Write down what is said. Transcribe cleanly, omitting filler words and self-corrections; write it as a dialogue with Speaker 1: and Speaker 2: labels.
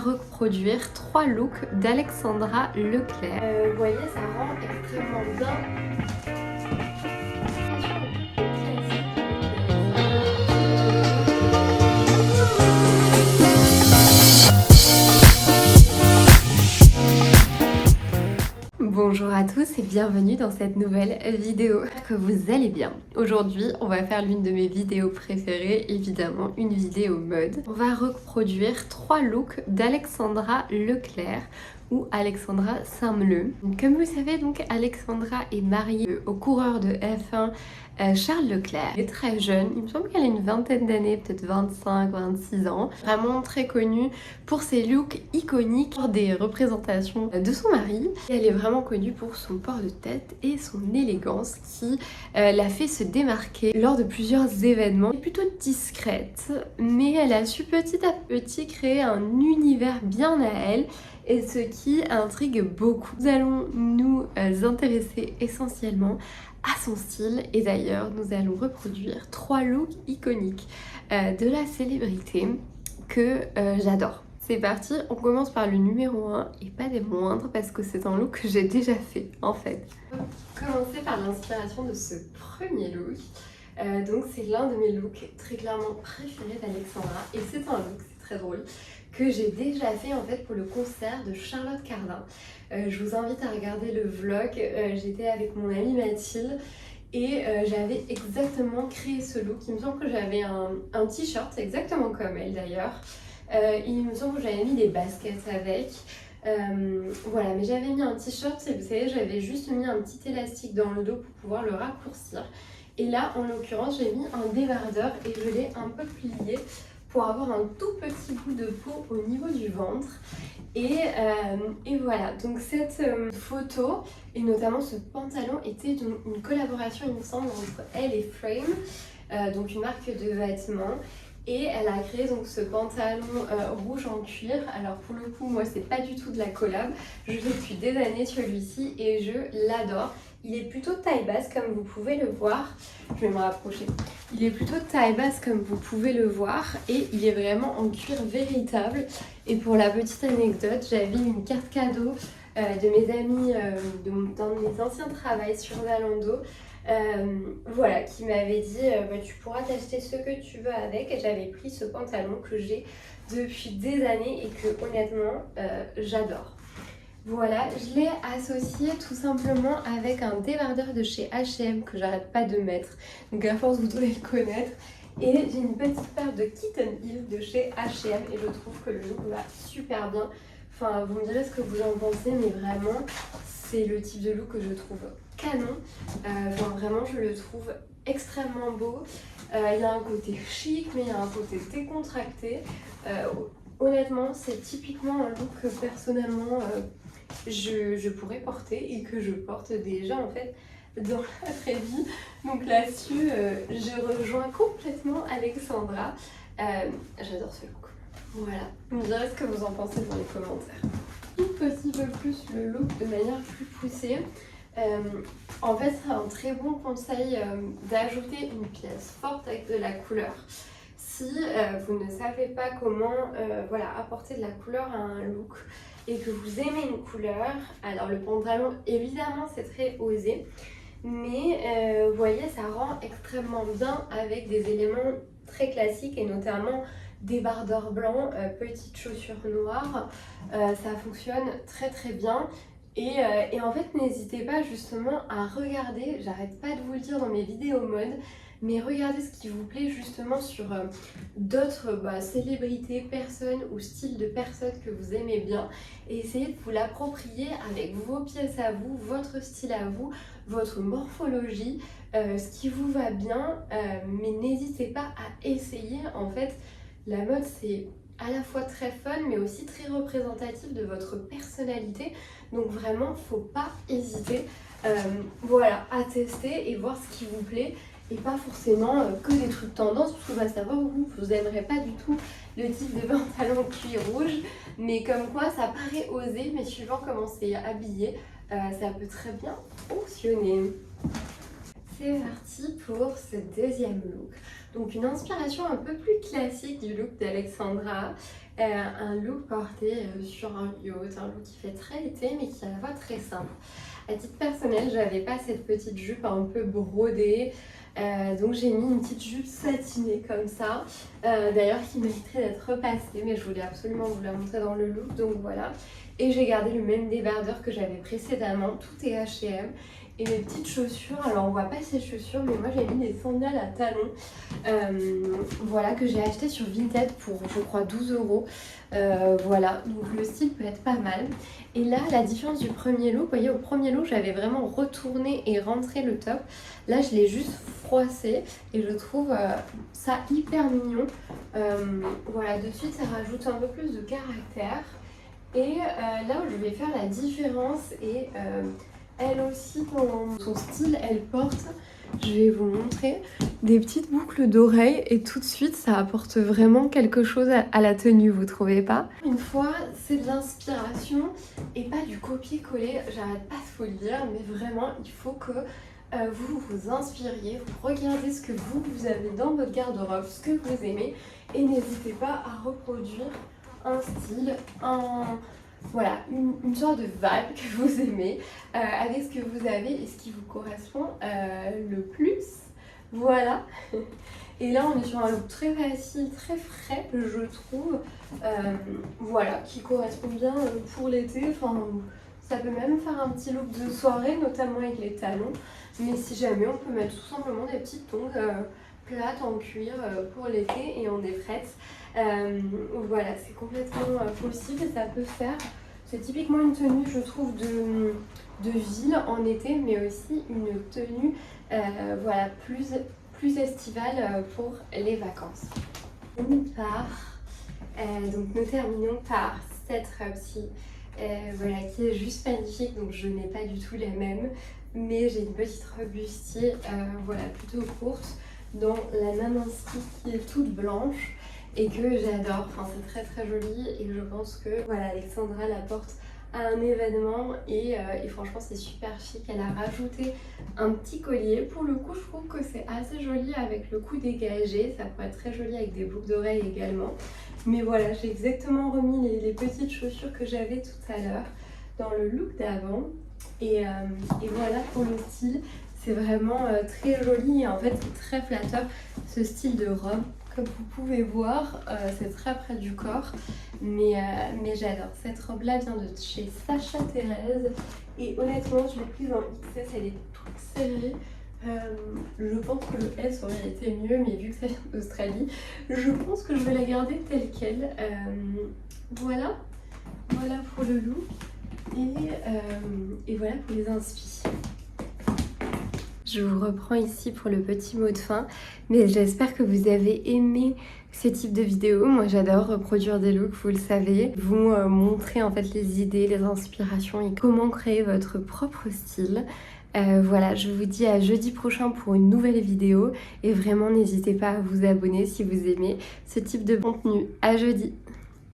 Speaker 1: reproduire 3 looks d'Alexandra Leclerc. Vous voyez, ça rend extrêmement bien. Bonjour à tous et bienvenue dans cette nouvelle vidéo. J'espère que vous allez bien. Aujourd'hui, on va faire l'une de mes vidéos préférées, évidemment une vidéo mode. On va reproduire 3 looks d'Alexandra Leclerc ou Alexandra Saint-Meleu. Comme vous savez, donc Alexandra est mariée au coureur de F1 Charles Leclerc. Elle est très jeune, il me semble qu'elle a une vingtaine d'années, peut-être 25-26 ans. Vraiment très connue pour ses looks iconiques, pour des représentations de son mari. Et elle est vraiment connue pour son port de tête et son élégance qui l'a fait se démarquer lors de plusieurs événements. Elle est plutôt discrète, mais elle a su petit à petit créer un univers bien à elle, et ce qui intrigue beaucoup. Nous allons nous intéresser essentiellement à son style, et d'ailleurs nous allons reproduire 3 looks iconiques de la célébrité que j'adore. C'est parti, on commence par le numéro 1 et pas des moindres parce que c'est un look que j'ai déjà fait en fait. On va commencer par l'inspiration de ce premier look. Donc c'est l'un de mes looks très clairement préférés d'Alexandra, et c'est un look, c'est très drôle, que j'ai déjà fait en fait pour le concert de Charlotte Cardin. Je vous invite à regarder le vlog, j'étais avec mon amie Mathilde et j'avais exactement créé ce look. Il me semble que j'avais un t-shirt exactement comme elle d'ailleurs. Il me semble que j'avais mis des baskets avec. Voilà, mais j'avais mis un t-shirt et vous savez, j'avais juste mis un petit élastique dans le dos pour pouvoir le raccourcir. Et là, en l'occurrence, j'ai mis un débardeur et je l'ai un peu plié pour avoir un tout petit bout de peau au niveau du ventre. Et voilà, donc cette photo et notamment ce pantalon était une collaboration, il me semble, entre elle et Frame, donc une marque de vêtements. Et elle a créé donc ce pantalon rouge en cuir. Alors pour le coup, moi c'est pas du tout de la collab, je l'ai depuis des années celui-ci et je l'adore. Il est plutôt taille basse comme vous pouvez le voir. Je vais me rapprocher. Il est plutôt taille basse comme vous pouvez le voir et il est vraiment en cuir véritable. Et pour la petite anecdote, j'avais une carte cadeau de mes amis d'un de mes anciens travails sur Zalando. Voilà, qui m'avait dit tu pourras t'acheter ce que tu veux avec, et j'avais pris ce pantalon que j'ai depuis des années et que honnêtement j'adore. Voilà, je l'ai associé tout simplement avec un débardeur de chez H&M que j'arrête pas de mettre, donc à force vous devez le connaître. Et j'ai une petite paire de Kitten Heels de chez H&M et je trouve que le look va super bien. Enfin, vous me direz ce que vous en pensez, mais vraiment c'est le type de look que je trouve canon. Vraiment je le trouve extrêmement beau. Il y a un côté chic, mais il y a un côté décontracté. Honnêtement, c'est typiquement un look que personnellement je pourrais porter et que je porte déjà en fait dans la vraie vie. Donc là-dessus, je rejoins complètement Alexandra. J'adore ce look. Voilà. Vous me direz ce que vous en pensez dans les commentaires. Un petit peu plus le look de manière plus poussée. En fait, c'est un très bon conseil d'ajouter une pièce forte avec de la couleur. Si vous ne savez pas comment apporter de la couleur à un look et que vous aimez une couleur, alors le pantalon évidemment c'est très osé, mais vous voyez, ça rend extrêmement bien avec des éléments très classiques et notamment débardeur blanc, petites chaussures noires. Ça fonctionne très très bien. Et en fait, n'hésitez pas justement à regarder, j'arrête pas de vous le dire dans mes vidéos mode, mais regardez ce qui vous plaît justement sur d'autres célébrités, personnes ou styles de personnes que vous aimez bien, et essayez de vous l'approprier avec vos pièces à vous, votre style à vous, votre morphologie, ce qui vous va bien, mais n'hésitez pas à essayer. En fait, la mode c'est à la fois très fun mais aussi très représentatif de votre personnalité, donc vraiment faut pas hésiter à tester et voir ce qui vous plaît, et pas forcément que des trucs tendance, parce que va savoir vous aimerez pas du tout le type de pantalon cuir rouge, mais comme quoi ça paraît osé, mais suivant comment c'est habillé, ça peut très bien fonctionner. C'est parti pour ce deuxième look. Donc une inspiration un peu plus classique du look d'Alexandra. un look porté sur un yacht, un look qui fait très été mais qui est à la fois très simple. À titre personnel, j'avais pas cette petite jupe un peu brodée, donc j'ai mis une petite jupe satinée comme ça, d'ailleurs qui mériterait d'être repassée, mais je voulais absolument vous la montrer dans le look, donc voilà. Et j'ai gardé le même débardeur que j'avais précédemment, tout est H&M. Et mes petites chaussures, alors on voit pas ces chaussures, mais moi j'ai mis des sandales à talons, voilà, que j'ai acheté sur Vinted pour je crois 12 €. Voilà, donc le style peut être pas mal. Et là, la différence du premier look, vous voyez, au premier look j'avais vraiment retourné et rentré le top. Là je l'ai juste froissé et je trouve ça hyper mignon. Voilà, de suite ça rajoute un peu plus de caractère. Et là où je vais faire la différence et elle aussi dans son style, elle porte, je vais vous montrer, des petites boucles d'oreilles et tout de suite ça apporte vraiment quelque chose à la tenue, vous trouvez pas? Une fois, c'est de l'inspiration et pas du copier-coller, j'arrête pas de vous le dire, mais vraiment il faut que vous vous inspiriez, vous regardez ce que vous avez dans votre garde-robe, ce que vous aimez et n'hésitez pas à reproduire un style, voilà, une sorte de vibe que vous aimez avec ce que vous avez et ce qui vous correspond le plus. Voilà. Et là, on est sur un look très facile, très frais, je trouve. Voilà, qui correspond bien pour l'été. Enfin, ça peut même faire un petit look de soirée, notamment avec les talons. Mais si jamais, on peut mettre tout simplement des petites tongs plates en cuir pour l'été et on est prête. Voilà, c'est complètement possible et ça peut faire. C'est typiquement une tenue, je trouve, de ville en été, mais aussi une tenue voilà, plus estivale pour les vacances. On part, donc nous terminons par cette robe-ci, voilà, qui est juste magnifique, donc je n'ai pas du tout la même, mais j'ai une petite robe bustier, voilà, plutôt courte, dans la Namansky qui est toute blanche et que j'adore, enfin c'est très très joli et je pense que voilà, Alexandra la porte à un événement et franchement c'est super chic. Elle a rajouté un petit collier, pour le coup je trouve que c'est assez joli avec le cou dégagé, ça pourrait être très joli avec des boucles d'oreilles également, mais voilà, j'ai exactement remis les petites chaussures que j'avais tout à l'heure dans le look d'avant et voilà pour le style. C'est vraiment très joli et en fait c'est très flatteur ce style de robe. Comme vous pouvez voir, c'est très près du corps, mais j'adore. Cette robe-là vient de chez Sacha Thérèse et honnêtement, je l'ai prise en XS, elle est toute serrée. Je pense que le S aurait été mieux, mais vu que ça vient d'Australie, je pense que je vais la garder telle qu'elle. Voilà pour le look et voilà pour les inspi. Je vous reprends ici pour le petit mot de fin, mais j'espère que vous avez aimé ce type de vidéo. Moi j'adore reproduire des looks, vous le savez, vous montrer en fait les idées, les inspirations et comment créer votre propre style. Voilà, je vous dis à jeudi prochain pour une nouvelle vidéo et vraiment n'hésitez pas à vous abonner si vous aimez ce type de contenu. À jeudi!